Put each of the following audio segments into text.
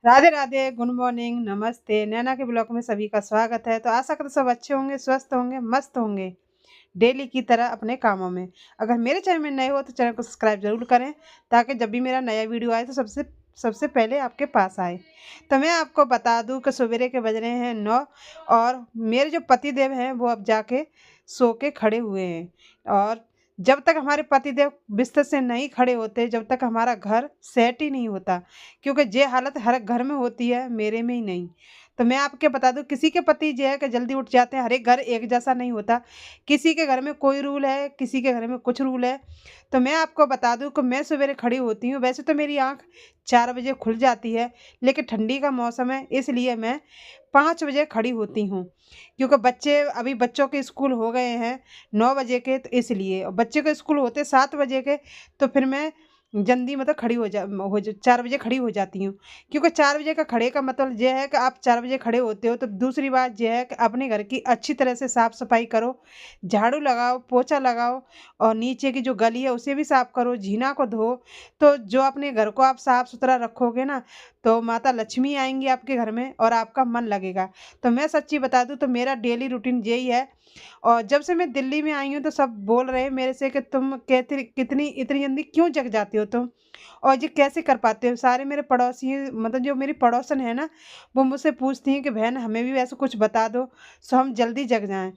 Radhe Radhe, good morning, नमस्ते। नैना के blog में सभी का स्वागत है। तो आशा करते सब अच्छे होंगे, स्वस्थ होंगे, मस्त होंगे डेली की तरह अपने कामों में। अगर मेरे चैनल में नए हो तो चैनल को सब्सक्राइब जरूर करें, ताकि जब भी मेरा नया वीडियो आए तो सबसे सबसे पहले आपके पास आए। तो मैं आपको बता दूं कि सवेरे के बज रहे हैं 9, और मेरे जो पति देव हैं वो अब जाके सो के खड़े हुए हैं। और जब तक हमारे पतिदेव बिस्तर से नहीं खड़े होते, जब तक हमारा घर सेट ही नहीं होता, क्योंकि ये हालत हर घर में होती है, मेरे में ही नहीं। तो मैं आपके बता दूं, किसी के पति जो है कि जल्दी उठ जाते हैं, हर एक घर एक जैसा नहीं होता। किसी के घर में कोई रूल है, किसी के घर में कुछ रूल है। तो मैं आपको बता दूं कि मैं सवेरे खड़ी होती हूँ, वैसे तो मेरी आँख 4 बजे खुल जाती है, लेकिन ठंडी का मौसम है इसलिए मैं 5 बजे खड़ी होती हूँ। क्योंकि बच्चों के स्कूल हो गए हैं 9 बजे के, तो इसलिए। और बच्चे के स्कूल होते 7 बजे के, तो फिर मैं जल्दी मतलब खड़ी हो जा 4 बजे खड़ी हो जाती हूँ। क्योंकि 4 बजे का खड़े का मतलब ये है कि आप 4 बजे खड़े होते हो, तो दूसरी बात ये है कि अपने घर की अच्छी तरह से साफ सफाई करो, झाड़ू लगाओ, पोछा लगाओ, और नीचे की जो गली है उसे भी साफ करो, जीना को धो। तो जो अपने घर को आप साफ सुथरा रखोगे ना, तो माता लक्ष्मी आएंगी आपके घर में और आपका मन लगेगा। तो मैं सच्ची बता दूं तो मेरा डेली रूटीन यही है। और जब से मैं दिल्ली में आई हूँ तो सब बोल रहे हैं मेरे से कि तुम कहते कितनी इतनी जल्दी क्यों जग जाते हो तुम, और ये कैसे कर पाते हो। सारे मेरे पड़ोसी, मतलब जो मेरी पड़ोसन है ना, वो मुझसे पूछती हैं कि बहन हमें भी वैसे कुछ बता दो, सो हम जल्दी जग जाएं।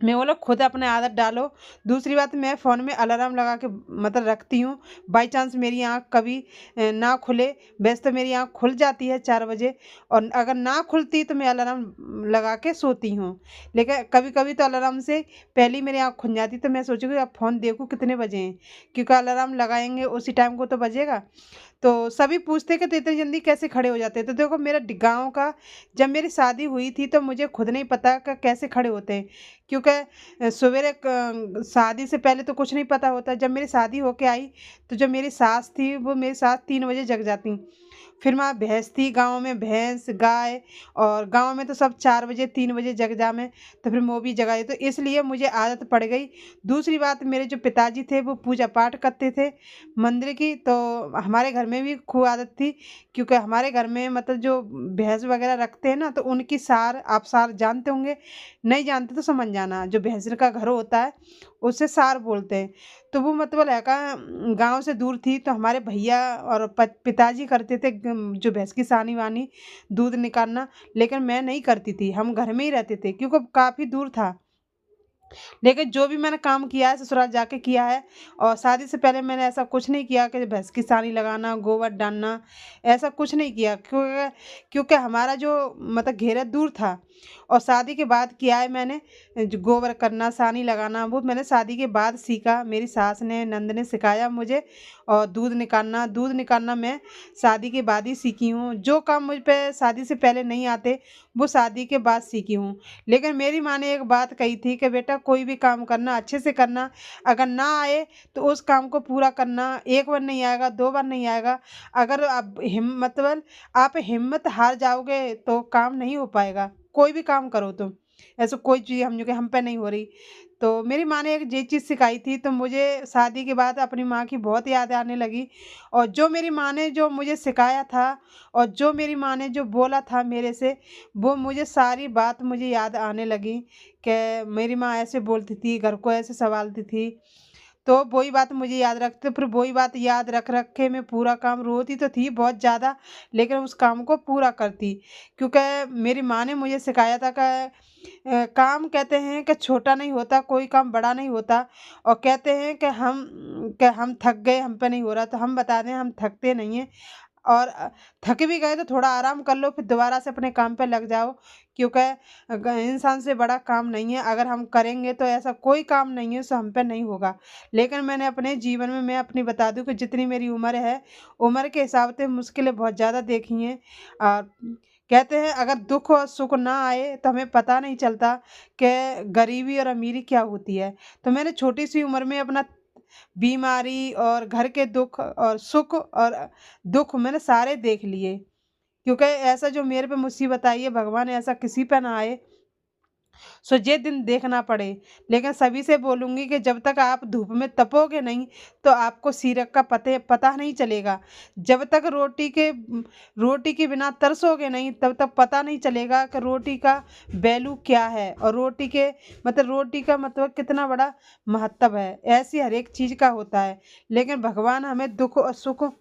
मैं बोला खुद अपने आदत डालो। दूसरी बात, मैं फ़ोन में अलार्म लगा के मतलब रखती हूँ। बाई चांस मेरी आँख कभी ना खुले, वैसे तो मेरी आँख खुल जाती है 4 बजे, और अगर ना खुलती तो मैं अलार्म लगा के सोती हूँ। लेकिन कभी कभी तो अलार्म से पहले ही मेरी आँख खुल जाती, तो मैं सोचूंगी अब फ़ोन देखूँ कितने बजे हैं, क्योंकि अलार्म लगाएंगे उसी टाइम को तो बजेगा। तो सभी पूछते कि तो इतनी जल्दी कैसे खड़े हो जाते हैं। तो देखो, मेरा गाँव का, जब मेरी शादी हुई थी तो मुझे खुद नहीं पता कि कैसे खड़े होते हैं। क्योंकि सवेरे शादी से पहले तो कुछ नहीं पता होता। जब मेरी शादी होके आई, तो जो मेरी सास थी वो मेरी सास 3 बजे जग जाती। फिर वहाँ भैंस थी गाँव में, भैंस गाय, और गाँव में तो सब 4 बजे 3 बजे जग जामे। तो फिर वो भी जगाए, तो इसलिए मुझे आदत पड़ गई। दूसरी बात, मेरे जो पिताजी थे वो पूजा पाठ करते थे मंदिर की, तो हमारे घर में भी खूब आदत थी। क्योंकि हमारे घर में मतलब जो भैंस वगैरह रखते हैं ना, तो उनकी सार, आप सार जानते होंगे, नहीं जानते तो समझ जाना। जो भैंस का घर होता है उसे सार बोलते हैं। तो वो मतलब है का गाँव से दूर थी, तो हमारे भैया और पिताजी करते थे जो भैंस की सानी वानी दूध निकालना। लेकिन मैं नहीं करती थी, हम घर में ही रहते थे क्योंकि काफ़ी दूर था। लेकिन जो भी मैंने काम किया है ससुराल जाके किया है, और शादी से पहले मैंने ऐसा कुछ नहीं किया कि भैंस की सानी लगाना, गोबर डालना, ऐसा कुछ नहीं किया। क्योंकि हमारा जो मतलब घेरा दूर था। और शादी के बाद किया है मैंने, जो गोबर करना, सानी लगाना, वो मैंने शादी के बाद सीखा। मेरी सास ने, नंद ने सिखाया मुझे। और दूध निकालना मैं शादी के बाद ही सीखी हूँ। जो काम मुझ पे शादी से पहले नहीं आते, वो शादी के बाद सीखी हूँ। लेकिन मेरी माँ ने एक बात कही थी कि बेटा कोई भी काम करना अच्छे से करना, अगर ना आए तो उस काम को पूरा करना। एक बार नहीं आएगा, 2 बार नहीं आएगा। अगर आप मतलब आप हिम्मत हार जाओगे तो काम नहीं हो पाएगा। कोई भी काम करो तुम, ऐसा कोई चीज़ हम जो कि हम पे नहीं हो रही। तो मेरी माँ ने एक ये चीज़ सिखाई थी, तो मुझे शादी के बाद अपनी माँ की बहुत याद आने लगी। और जो मेरी माँ ने जो मुझे सिखाया था, और जो मेरी माँ ने जो बोला था मेरे से, वो मुझे सारी बात मुझे याद आने लगी कि मेरी माँ ऐसे बोलती थी, घर को ऐसे सँभालती थी। तो वही बात मुझे याद रखते, फिर वही बात याद रख रख के मैं पूरा काम, रोती तो थी बहुत ज़्यादा, लेकिन उस काम को पूरा करती। क्योंकि मेरी माँ ने मुझे सिखाया था कि काम कहते हैं कि छोटा नहीं होता, कोई काम बड़ा नहीं होता। और कहते हैं कि हम थक गए, हम पे नहीं हो रहा, तो हम बता दें हम थकते नहीं हैं। और थक भी गए तो थोड़ा आराम कर लो, फिर दोबारा से अपने काम पे लग जाओ। क्योंकि इंसान से बड़ा काम नहीं है, अगर हम करेंगे तो ऐसा कोई काम नहीं है सो हम पे नहीं होगा। लेकिन मैंने अपने जीवन में, मैं अपनी बता दूं कि जितनी मेरी उम्र है, उम्र के हिसाब से मुश्किलें बहुत ज़्यादा देखी हैं। और कहते हैं अगर दुख और सुख ना आए तो हमें पता नहीं चलता कि गरीबी और अमीरी क्या होती है। तो मैंने छोटी सी उम्र में अपना बीमारी और घर के दुख और सुख और दुख मैंने सारे देख लिए। क्योंकि ऐसा जो मेरे पे मुसीबत आई है, भगवान ऐसा किसी पे ना आए। सो ये दिन देखना पड़े। लेकिन सभी से बोलूँगी कि जब तक आप धूप में तपोगे नहीं तो आपको सीरक का पता नहीं चलेगा। जब तक रोटी के बिना तरसोगे नहीं तब तक पता नहीं चलेगा कि रोटी का वैल्यू क्या है और रोटी का मतलब कितना बड़ा महत्व है। ऐसी हर एक चीज़ का होता है। लेकिन भगवान हमें दुख और सुख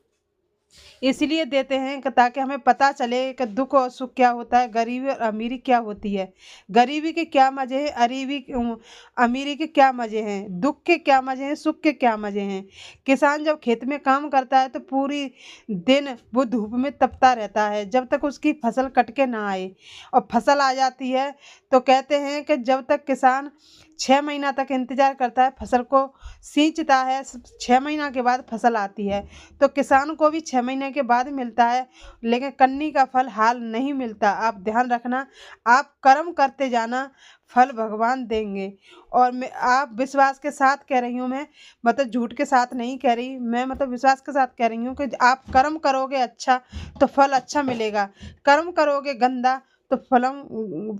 इसलिए देते हैं कि ताकि हमें पता चले कि दुख और सुख क्या होता है, गरीबी और अमीरी क्या होती है। गरीबी के क्या मज़े हैं, अमीरी के क्या मज़े हैं, दुख के क्या मज़े हैं, सुख के क्या मज़े हैं। किसान जब खेत में काम करता है तो पूरी दिन वो धूप में तपता रहता है जब तक उसकी फसल कट के ना आए। और फसल आ जाती है तो कहते हैं कि जब तक किसान 6 महीना तक इंतजार करता है, फसल को सींचता है, 6 महीना के बाद फसल आती है। तो किसान को भी 6 महीने के बाद मिलता है, लेकिन कन्नी का फल हाल नहीं मिलता। आप ध्यान रखना, आप कर्म करते जाना, फल भगवान देंगे। और मैं आप विश्वास के साथ कह रही हूँ, मैं मतलब झूठ के साथ नहीं कह रही, मैं मतलब विश्वास के साथ कह रही हूँ कि आप कर्म करोगे अच्छा तो फल अच्छा मिलेगा, कर्म करोगे गंदा तो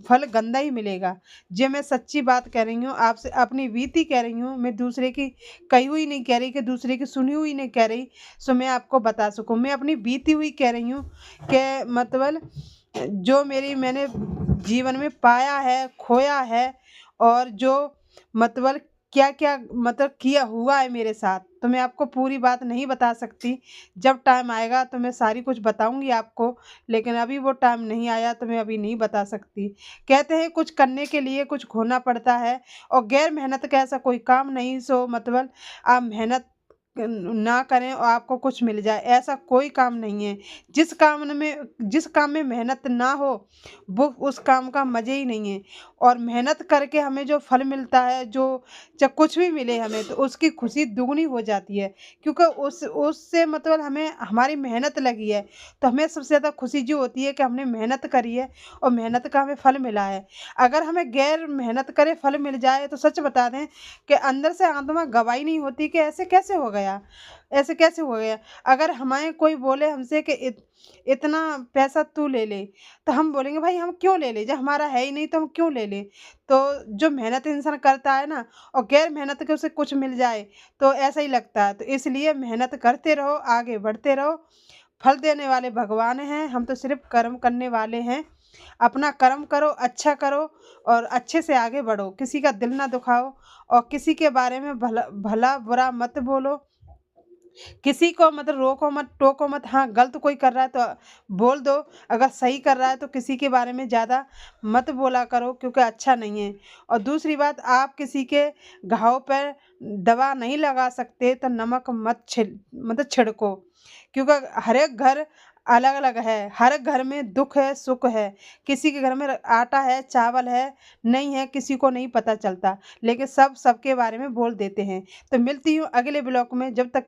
फल गंदा ही मिलेगा। ये मैं सच्ची बात कह रही हूँ, आपसे अपनी बीती कह रही हूँ। मैं दूसरे की कही हुई नहीं कह रही, कि दूसरे की सुनी हुई नहीं कह रही। सो मैं आपको बता सकूँ, मैं अपनी बीती हुई कह रही हूँ कि मतलब जो मैंने जीवन में पाया है, खोया है, और जो मतलब क्या क्या मतलब किया हुआ है मेरे साथ, तो मैं आपको पूरी बात नहीं बता सकती। जब टाइम आएगा तो मैं सारी कुछ बताऊंगी आपको, लेकिन अभी वो टाइम नहीं आया तो मैं अभी नहीं बता सकती। कहते हैं कुछ करने के लिए कुछ खोना पड़ता है, और गैर मेहनत का ऐसा कोई काम नहीं। सो मतलब आप मेहनत ना करें और आपको कुछ मिल जाए, ऐसा कोई काम नहीं है। जिस काम में मेहनत ना हो वो उस काम का मज़े ही नहीं है। और मेहनत करके हमें जो फल मिलता है, जो जब कुछ भी मिले हमें, तो उसकी खुशी दुगनी हो जाती है, क्योंकि उससे मतलब हमें हमारी मेहनत लगी है। तो हमें सबसे ज़्यादा खुशी जो होती है कि हमने मेहनत करी है और मेहनत का हमें फल मिला है। अगर हमें गैर मेहनत करे फल मिल जाए तो सच बता दें कि अंदर से आत्मा गवाही नहीं होती कि ऐसे कैसे हो गया, ऐसे कैसे हो गया। अगर हमें कोई बोले हमसे कि इतना पैसा तू ले ले, तो हम बोलेंगे भाई हम क्यों ले ले, जब हमारा है ही नहीं तो हम क्यों ले ले। तो जो मेहनत इंसान करता है ना, और गैर मेहनत के उसे कुछ मिल जाए तो ऐसा ही लगता है। तो इसलिए मेहनत करते रहो, आगे बढ़ते रहो। फल देने वाले भगवान हैं, हम तो सिर्फ कर्म करने वाले हैं। अपना कर्म करो, अच्छा करो, और अच्छे से आगे बढ़ो, किसी का दिल ना दुखाओ, और किसी के बारे में भला भला बुरा मत बोलो। किसी को मतलब रोको मत, टोको मत। हाँ, गलत कोई कर रहा है तो बोल दो, अगर सही कर रहा है तो किसी के बारे में ज़्यादा मत बोला करो, क्योंकि अच्छा नहीं है। और दूसरी बात, आप किसी के घाव पर दवा नहीं लगा सकते तो नमक मत छिड़को, क्योंकि हर एक घर अलग अलग है, हर घर में दुख है सुख है। किसी के घर में आटा है चावल है नहीं है, किसी को नहीं पता चलता, लेकिन सब सबके बारे में बोल देते हैं। तो मिलती हूँ अगले ब्लॉग में, जब तक